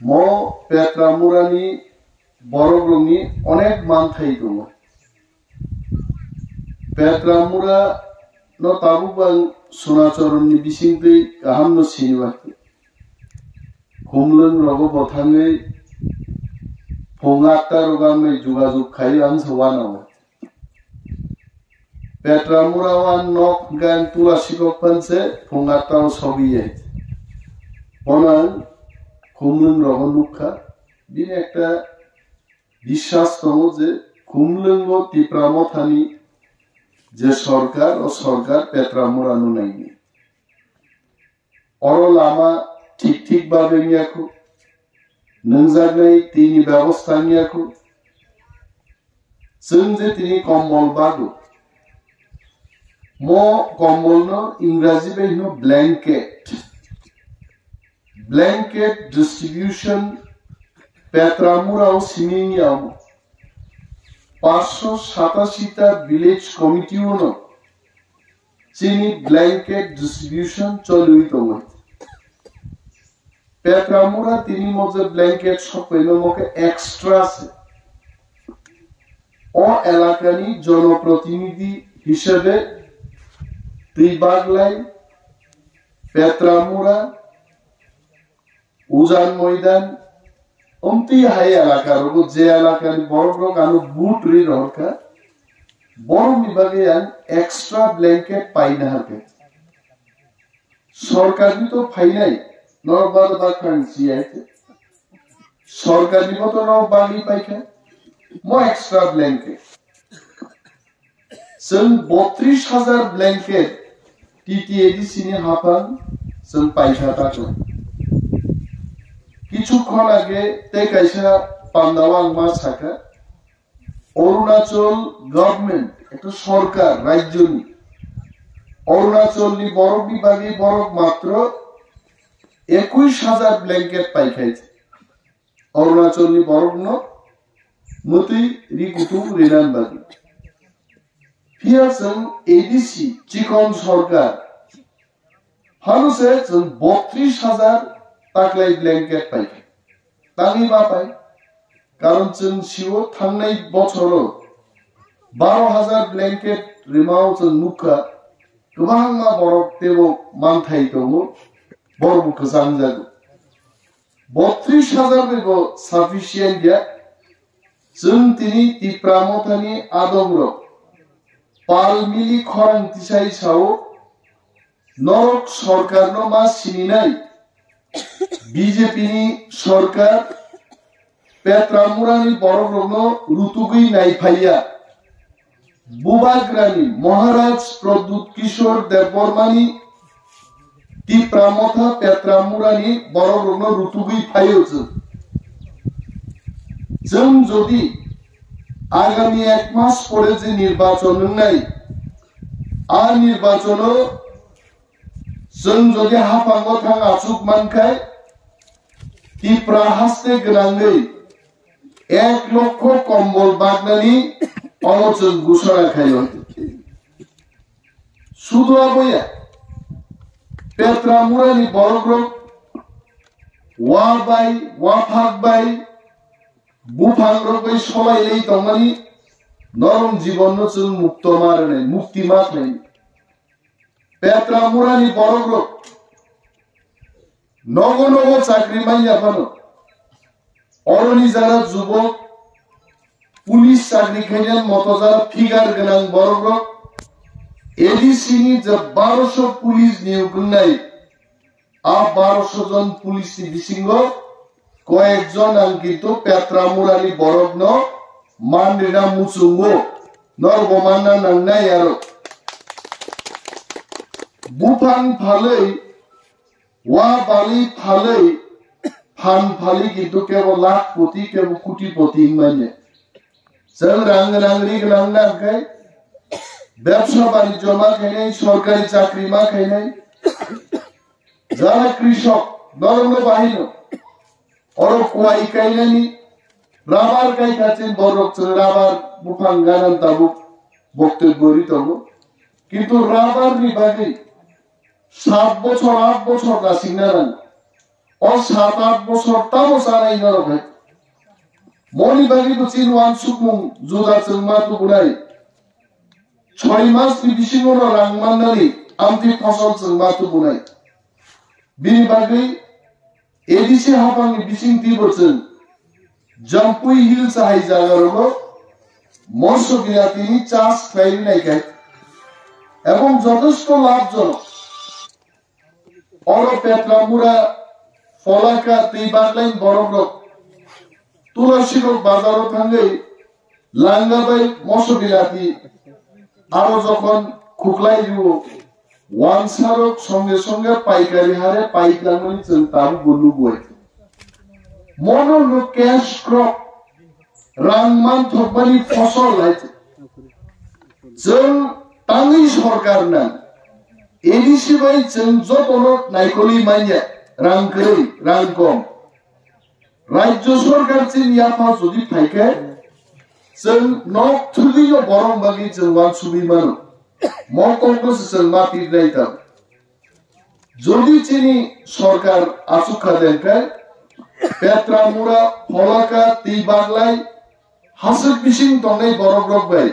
mo petramurani borogroni onek manthai dong petramura no tabubang sunachoroni bisingtei kaham no siniwak humlung rogo bothangai phongata rogamai jugajug khai ang sawana petramura wan nok gan tulasiko panse phongata sobiye bonan humlung rogo nukha din ekta বিশ্বাস করো যে কুমলঙ্গ টিপ্রামথানি যে সরকার ও সরকার পেট্রামুরানো নাইনি or Lama ঠিক ঠিক ভাবে নিয়াখো নংজাগনাই তিনি ব্যবস্থা নিয়াখো जों যে তিনি কম্বল বাগো ম কম্বল ন ইংরেজি বেনো ব্ল্যাঙ্কেট ডিস্ট্রিবিউশন পেট্রামুরাও সিমিনিয়াও 587টা ভিলেজ কমিটিও ন চিনি ব্ল্যাঙ্কেট ডিস্ট্রিবিউশন চলুই দङ পেট্রামুরা তিনি মজে ব্ল্যাঙ্কেট সপেনো মকে এক্সট্রা আছে ও এলাকানি জনপ্রতিনিধি হিসেবে ত্রিবাগলাই পেট্রামুরা উজান ময়দান অন্তি হাই এলাকার যে এলাকার বড় বড় কানো বুট রি রহকা বড় বিভাগে এক্সট্রা ব্ল্যাঙ্কেট পাই না হাতে সরকারি তো পাই নাই নরবাদ বা কাঞ্চি আছে সরকারি মতো নও বালি পাইখা মো এক্সট্রা ব্ল্যাঙ্কেট जों 32,000 ব্ল্যাঙ্কেট টিটিএডি সিনি হাফান जों পাইখা তাকো কিছুক্ষণ আগে তেকাইসা পান্দাওয়াং মা ছাকা অরুণাচল গভর্নমেন্ট একটা সরকার রাজ্যনি অরুণাচলনি বড় বিভাগে বড় মাত্র 21,000 ব্ল্যাঙ্কেট পাইখাইছে অরুণাচলনি বড় ন মতি রিকুটু রিনানবাগি ফিয়াসন এডিসি চিকন সরকার হানুসে 32,000 তাকলাই ব্ল্যাঙ্কেট পাই তানি বা পাই কারণ जों শিও থাংনাই বছর 12,000 ব্ল্যাঙ্কেট রিমাও जों নুকা गोबां मा बरफ तेबो मानथाइ दङ बरफ गोजान जागो 32,000 बेबो साफिसियेन्ट या जों तिनि टिप्रामथानि आदमरो पालमिलि खरां तिसाइ साव नरक सरकारनो मा सिनिनाय বিজেপিনি সরকার পেট্রামুরানি বড়গ্রগ্ন রুতুগুই নাইফাইয়া বুবাগ্রানি মহারাজ প্রদ্যুৎ কিশোর দেববর্মানি টিপ্রামথা পেট্রামুরানি বড়গ্রগ্ন রুতুগুই ফাইওছে जों যদি আগামী 1 মাস পরে যে নির্বাচন নাই আর নির্বাচনও जों যদি হাফাঙ্গ থাং আচুক মানখাই টিপ্রা হাসতে গ্রাঙ্গै 1 লক্ষ কম্বল বাগনানি অমচন ঘোষণা খাইল শুধু আবয়া পেট্রামুরানি বড়গ্রক ওয়া বাই ওয়া ফাক বাই বুফাংরকই সবাইলেই তমানি নরম জীবন जों মুক্ত মারনে মুক্তি মারনে পেট্রামুরানি বড়গ্রক নগ নগ চাকরি মাইয়া ফানো অরনি যারা যুবক পুলিশ চাকরি খাইলেন মতো যারা ফিগার গোনাं বড়গ্রক এডিসিনি যে 1200 পুলিশ নিয়োগ নাই আ 1200 জন পুলিশ বিসিঙ্গ কয়েকজন আঙ্কিত পেট্রামুরানি বড়গ্ন মানরিনা মুচুঙ্গো নরবমান্না নাংনাই আর বুফাং ফালাই ওয়া বালি ফালাই ফান ফালি কিন্তু কেবল লাখপতি কেবল কোটিপতি মানে जों রাং রাংরি গোনাं খাই ব্যবসা বাণিজ্য মা খাইনাই সরকারি চাকরি মা খাইনাই যারা কৃষক নরম বাহিনী অর কোয়াই কাইনানি রাবার কাই কাছেন বড়ক রাবার বুফাং গানান তাবু বক্তব্য রিতব কিন্তু রাবার বিভাগে 7 বছর 8 বছর না সিগনাল और 7-8 বছর তাও সারাই না রবে মনি বাগি তো চিনওয়ান সুকমুং জুদা চংমা তো বুলাই 6 মাস বিদিশিমন রাংমাননানি আমতি ফসল চংমা তো বুলাই বিনি বাগি এডিসি হাপাংনি বিসিং তিবচন জাম্পুই হিল সাহাই জাগারো মৎস্য বিলাতিনি চাষ খাই নাইকাই এবং যথেষ্ট লাভজনক অর পেট্রামুরা ফলাকা তেইবাগলাইন বরগ্রক তুলসীরক বাজারও থাঙ্গে লাঙ্গাবাই মৎস্য বিলাতি আরো যখন খুকলাই দিব ওয়ানসারক সঙ্গে সঙ্গে পাইকারি হারে পাইকারি চিন্তাও গুলু বই মনোর ক্যাশ ক্রপ রাংমান থকবানি ফসল লাইছে जों तांगै सरकार ना एनिसिबाय जों जतन नायखलि माइया रां गै रां कम राज्य सरकार चिन याफा जुदि फाइके जों नक थुगियो बरं बागि जों वान सुबिमान मकंको जों माति नायता যদি চিনি সরকার আসুখা দেনকায় পেট্রামুরা ফলাকা তিবাগলাই হাসক বিসিং তংনাই বরগ্রক বাই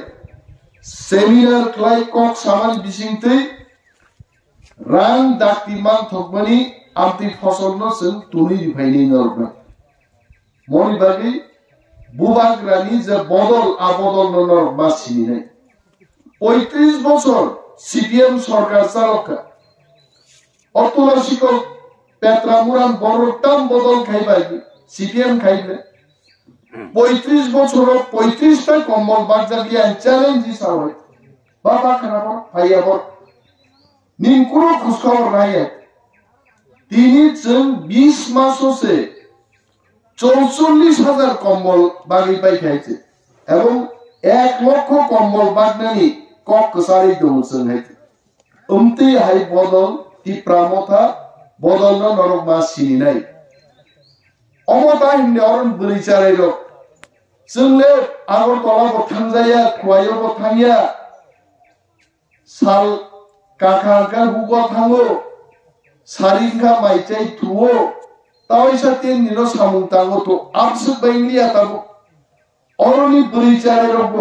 সেমিনার ক্লাই কক সামান বিসিংতে রাং ডাক্তিমান থকমানি আমতি ফসল ন जों তুলি দিফাইনি নরবা মনি বাগি বুবাগ্রানি যে বদল আবদল নর বাসিনি নাই 35 বছর সিপিএম সরকার চালকা অতুলসিক পেট্রামুরান বড়টাম বদল খাইবাই সিপিএম খাইবে 35 বছর 35টা কম্বল বাজাগিয়া চ্যালেঞ্জ হিসাবে বাবা খারাপ ভাইয়াবর নিমকুরো খুশখবর নাই তিনি जों 20 মাস হচ্ছে 44,000 কম্বল বাগি পাই খাইছে এবং 1 লক্ষ কম্বল বাগনানি কক কসারি দৌলছেন হাইছে উমতি হাই বদল তি প্রামথা বদল নরক মাসিনি নাই অমতা হিন্দে অরন বরিচারাই রক जोंले আগরতলা বথাংজায়া খুয়াইও বথাংয়া সাল কাকাকা হুগো থাঙ্গো সারিংখা মাইচাই থুও তাওইসা তেন নিনো সামুং তাঙ্গো তো আপসু বাইংলিয়া তাবো অরনি বরিচারাই রক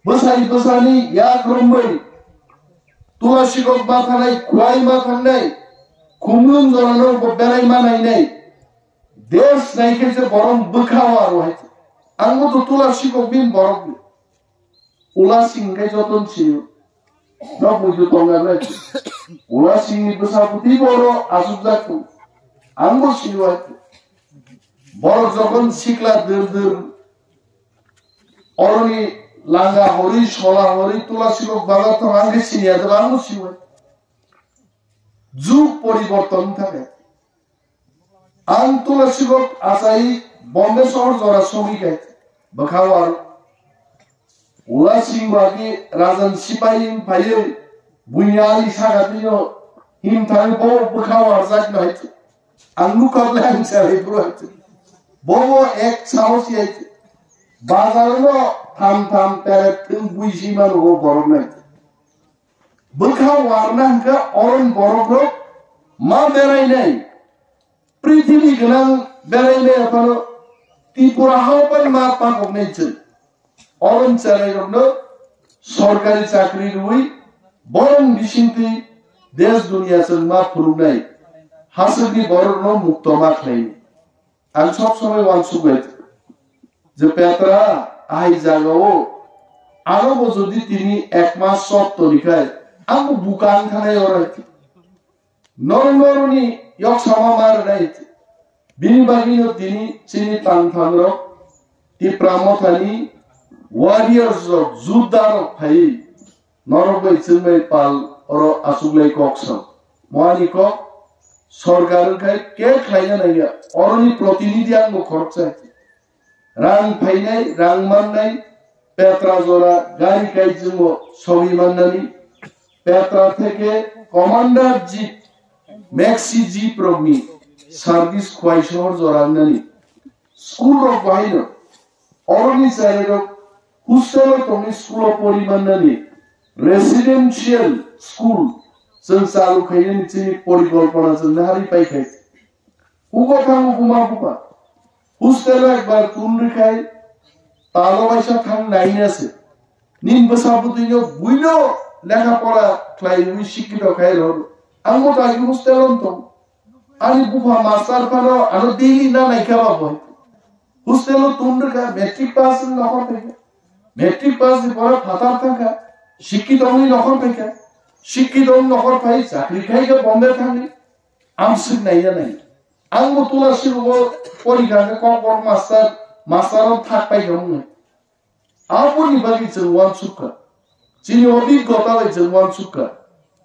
বসাই বসানি ইয়া গ্রমবই তুলাসিগত মাথা নাই খুয়াই মাথা নাই খুমলুন জরানো বেড়াই মানাই নাই দেশ নাইকে যে বরং বখাওয়া রয়েছে আঙ্গো তো তুলাসিগত বিন বরং উলা সিংকে যতন ছিল না বুঝু তঙ্গা নাই উলা সিংনি বসাপুতি বড় আসুক যাকু আঙ্গো ছিল বড় যখন শিকলা দের দের অরনি লাঙ্গা হরি সলা হরি তুলাসিগত বাবা তো আঙ্গে সিনিয়া দেব আঙ্গো ছিল যুগ পরিবর্তন থাকে আং তুলসিগত আসাই বম্বে শহর জরা সঙ্গী গাইছে বখাওয়ার উলা সিং বাগি রাজন সিপাহি ফাইয়ে বুইয়ালি সাগাতিনো হিম থাই বো বখাওয়ার জাক নাইছে আংলু কাবলে আংসারে পুরাইছে বো এক সাহসী আইছে বাজারনো থাম থাম পেরে তিন বুইসি মানো বরং নাইছে বখাওয়ার নাঙ্কা অরন বরগ্র মা বেড়াই নাই পৃথিবী গনাং বেড়াই নাই এখনো ত্রিপুরা হাওপাই মা পাকক নেইছে অরন চালাই রগ্ন সরকারি চাকরি রুই বরং বিশিন্তি দেশ দুনিয়া जों মা ফুরুক নাই হাসিবি বরগ্ন মুক্ত মা খাইনি আং সব সময় ওয়ানসু গাইছে যে পেটরা আই জাগাও আরো যদি তিনি এক মাস সব তরিকায় আম বুকান খানায় ওরাইছে নরনরনি ইয়ক সামামার রাইছে বিনি বাগিনো তিনি চিনি তাংথাংর তি প্রামথানি ওয়ারিয়ার্স যুদ্ধার ফাই নরবাই চিনবাই পাল অর আসুগলাই ককসম মহানি কক সরকারের খাই কে খাইনা নাইয়া অরনি প্রতিনিধি আঙ্গ খরচা রাং ফাইনাই রাং মাননাই পেট্রা জোড়া গাড়ি কাইজিম সবই মাননানি পেট্রা থেকে কমান্ডার জিপ मैक्सी जी प्रॉब्मी सर्विस क्वाइशोर जोरांगनी स्कूल ऑफ वाइनो औरनी साइरो हुस्सेलो तोमी स्कूल ऑफ परिमाननी रेसिडेंशियल स्कूल जों चालु खायनि चिनि परिकल्पना जों हारि पाइखाय হুগো থাঙ্গু বুমা বুমা হুস্টেল একবার তুন্ডি খাই তালো বাইসা থাং নাইন আছে নিম বসাবুতিনো বুইনো লেখাপড়া ক্লাই উই শিক্ষিত খাই রল আঙ্গো তাকি হুস্টেল অন্ত আমি বুফা মাস্টার পানো আরো ডেইলি না নাইখা পাবো হুস্টেল তুন্ডি খা মেট্রিক পাস নকর থেকে মেট্রিক পাস পরে ফাতার থাকা শিক্ষিত অমনি নকর থেকে শিক্ষিত নকর পাই চাকরি খাইকে বন্ধে থাকি আমসিক নাইয়া নাই আঙ্গো তুলাসি পরীক্ষাকে কখন মাস্টার থাক পাই কেমন আপনি বাকি ওয়ান সুখা চিনি অভিজ্ঞতা হয়েছে ওয়ান সুখা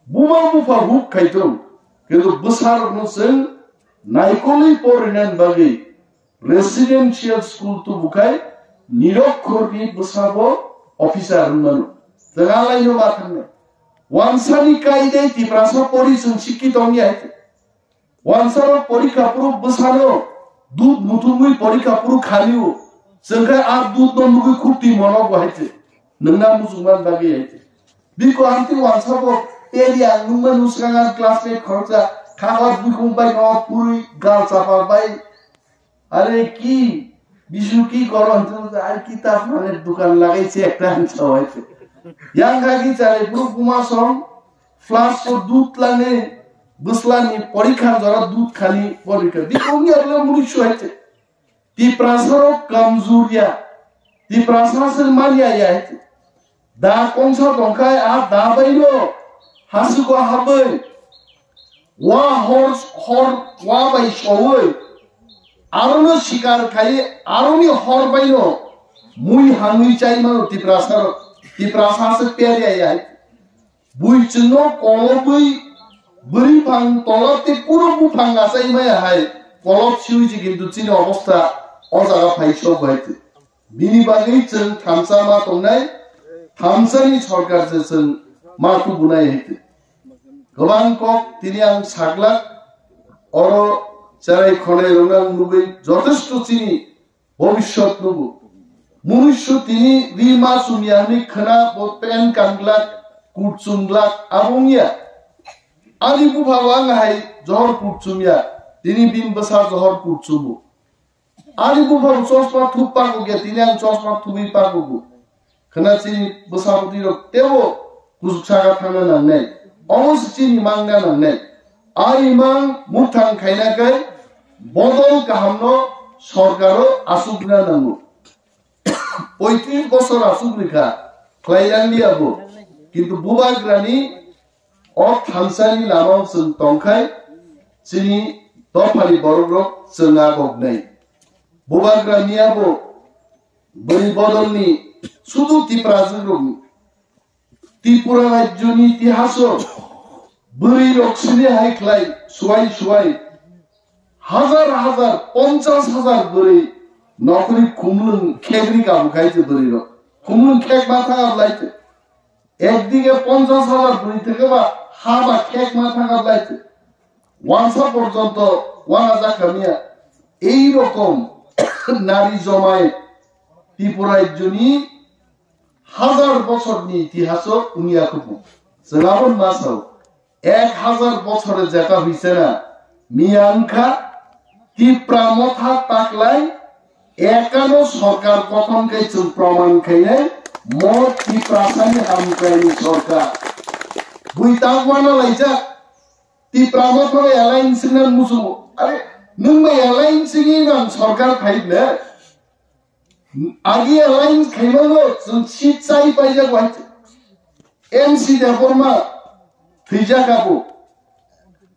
বুমা বুফা হুক খাইতো কিন্তু বসার নসেন নাইকলি পরিণাম বাকি রেসিডেন্সিয়াল স্কুল তো বুকাই নিরক্ষরনি বসাবো অফিসার মানু তেগালাইনো মাথানে ওয়ানসানি কাইদে তিপ্রাসা পরিচন শিক্ষিত নিয়ে আইতে ওয়ানসার পরীক্ষা পুরো বসানো দুধ মুথুমুই পরীক্ষা পুরো খালিও जोंखाय आर दूध नमुगै खुबति मनाव बाहायते नोंना मुसलमान बागै आइते बिको आंति वानसाबो एरिया नुमन उसगाङा क्लासमेट खरचा खावा बिखुं बाय न पुरि गाल चापा बाय अरे की बिसु की करन त आर किताब माने दुकान लागाइছে একটা আনছো হইছে यां गागि चाले पुरु कुमा सम फ्लास को दूध लाने बुसलानि परीक्षा जरा दूध खाली परीक्षा बिको नियाले मुरिसु हइছে ती प्रासारो कमजोरिया ती प्रासार मानिया या दा कंसा दंखाय आ दा बायनो हासुको हाबै वा हर वा बाय सवै आरोनो शिकार खाय आरोनि हर बायनो मुई हांगै चाइमानो ती प्रासार से पेरिया या बुइ चिनो कलबै बुरि फां तलते पुरो बुफां आसाय माय हाय कलब सिउजि किन्तु चिनि अवस्था अजागा फाइसो बायते बिनि बागै जों थामसा मा दंनाय थामसानि सरकारजों जों माखौ बुनाय हेते गोबां कक तिनि आं सागला अर जाय खने रंगां नुबै যথেষ্ট चिनि भबिष्यत नुबु मनुष्य तिनि रिमा सुनियानि खना पेन कांगला कुटसुंगला आबुंगिया आनि बुभावा हाय जहर कुटसुमिया तिनि बिन बसा जहर कुटसुबु आनि बुभाव चस्मा थुपा को गे तिनि आं चस्मा थुबि पागु खनासि बसाबुदि र तेवो कुसुसागा थांना नांनाय अमसिनि मांगना नांनाय आइ मां मुथां खायनाकै बदल गाहामनो सरकारो आसुगना नांगौ 35 বছর आसुगरिखा क्लाइलांडियाबो किन्तु बुबाग्रानि अ थांसानि लामाव जों दंखाय चिनि दफारि बरग्रब जोंहा गगनाय बुबाग्रानियाबो बै बदलनि सुदु तिप्राजों त्रिपुरा राज्यनि इतिहासो बोरै रक्सिनि हायख्लाय सुवाय हाजार 50,000 बोरै नौकरी खुमलुं खेगरी गाबुखायचे बोरै र खुमलुं खेग माथा गाबलायते একদিকে 50,000 बोरै থেকেবা হাবা খেক মাথা গাবলাইতে ওয়ানসা পর্যন্ত ওয়ানাজা কামিয়া এই রকম নারী জমায় ত্রিপুরা রাজ্যনি হাজার বছরনি ইতিহাস উনিয়া খুব জনাবন মাসাও 1000 বছরে যেটা হইছে না মিয়াংখা ত্রিপুরা মথা তাকলাই একানো সরকার গঠন করেছে প্রমাণ খাইনে মত ত্রিপুরাসানি হামকাইনি সরকার বুইতাগওয়ানা লাইজা ত্রিপুরা মথা এলায়েন্স না মুসুম আরে नोंबा एलायन्स नाम सरकार फाइबले आगे एलायन्स खाइमानो जों सीट चाइ पाइजा गवाइते एमसी देफरमा थैजा गाबो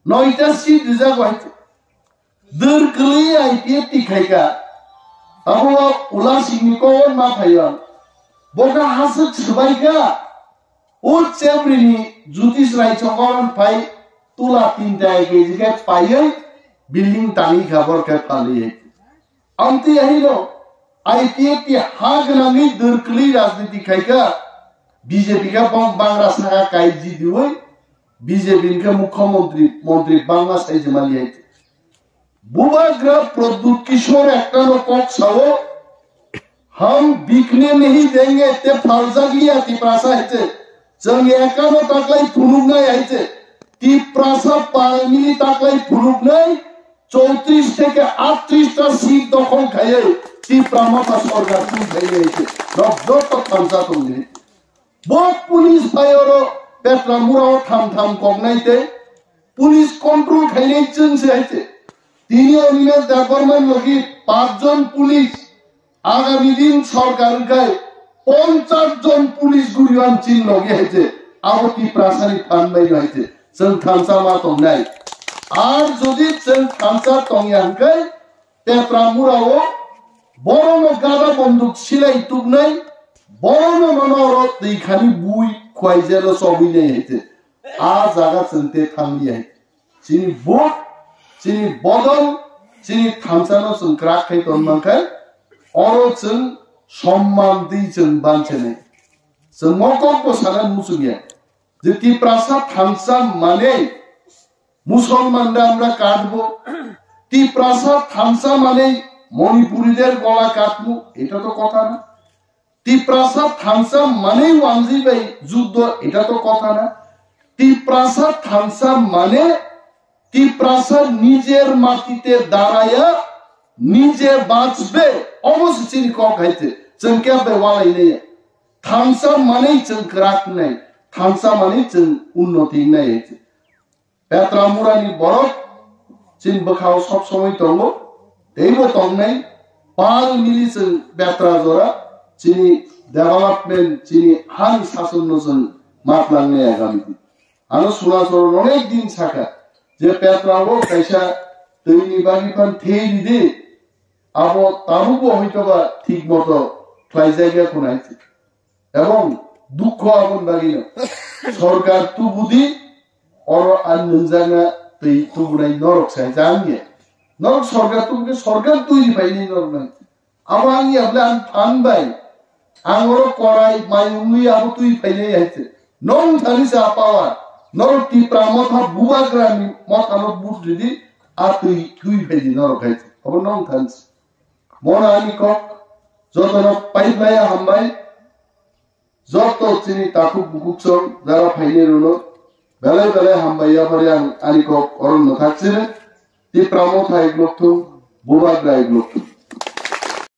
9टा सीट दिजा गवाइते दरकलै आईपीएफ टिखाइगा अबो उलासिनि कोन मा फाइयान बगा हासक सबाइगा ओ चेब्रिनि जुतिस रायचंगन फाइ तुला 3टा गेजिगे पाइयै बिल्डिंग तानी खबर के पाली है अंति यही लो आईपीएफ की हाग नामी दरकली राजनीति खाइका बीजेपी का बांग्ला सागा काइजी दिवै बीजेपी का मुख्यमंत्री मंत्री बांग्ला साइज माली है बुबाग्रा प्रद्युत किशोर एकटा नो कक सावो हम बिकने नहीं देंगे ते फालजा लिया ती प्रासा है जों एकानो ताकलाई फुनुगनाय है ती प्रासा पालमिनि ताकलाई फुनुगनाय 34 থেকে 38টা সিট দখল খাইয়ে তীব্রামতা সরকার তুই খাইয়ে হয়েছে যত থামসা তুমি বহুত পুলিশ ভাইয়েরও পেট্রামুরাও থাম কগনাইতে পুলিশ কন্ট্রোল খাইলে চলছে হয়েছে তিনিও নিলে গভর্নমেন্ট লগি 5 জন পুলিশ আগামী দিন সরকার গায়ে 50 জন পুলিশ গুরিয়ান চিন লগে হয়েছে আবতি প্রাসারি ফান বাইরে হয়েছে जों थामसा मा तंनाय आर जदि जों थामसा तंयांखै पेट्रामुराव बरनो गादा बन्दुक सिलाय तुगनाय बरनो मनर दैखानि बुइ खवाइजेल सबिने हेते आ जागा जोंते थांनि है सिनि बुट सिनि बदल सिनि थामसानो जों क्राखै तनमांखै अरो जों सम्मान दै जों बानचेने जों मकको साना मुसुगिया যেটি প্রাসাদ থামসা মানে মুসলমানরা আমরা কাটবো তি প্রাসাদ থামসা মানে মণিপুরীদের গলা কাটবো এটা তো কথা না তি প্রাসাদ থামসা মানে ওয়ানজি ভাই যুদ্ধ এটা তো কথা না তি প্রাসাদ থামসা মানে তি প্রাসাদ নিজের মাটিতে দাঁড়ায়া নিজে বাঁচবে অবশ্যই চিনি কক খাইতে जों কেবে ওয়ালাই নেই থামসা মানেই जों ক্রাক নাই थामसा माने जों उन्नति नायैছে पेट्रामुरानि बरफ चिन बखाव सब समय दङ दैबो दंनाय पाल मिलि जों बेत्रा जरा चिनि डेभलपमेन्ट चिनि हान शासननो जों मातलांनाय आगामि आरो सुनासर अनेक दिन साखा जे पेट्रावो कायसा दैनि बागिपान थेनि दे आबो तारुबो हयतोबा ठीक मतो क्लाइ जायगाखौ नायছে এবং দুঃখ আগুন লাগিল সরকার তুবুদি অর আনজানা তৈ তুবুনাই নরক সাই জাঙ্গে নরক সরকার তুবুকে সরকার তুই পাইনি নরক নাই আমাঙ্গি আপনি আন ফান বাই আঙ্গর করাই মাইউমি আবু তুই পাইনি আইছে নন থানি সা পাওয়া নরক তি প্রামথা বুবাগ্রামি মতানো বুটলি আ তুই পাইনি নরক আইছে খবর নন থানস মন আনি কক যতন পাইবায়া হামবাই যত চিনি তাকু বুকুকসং যারা ফাইনে রলো বেলায় বেলায় হামবাইয়া পারে আনিকক অরণ্য থাকছে তি প্রামথা এক লক্ষ বুবাগ্রা এক লক্ষ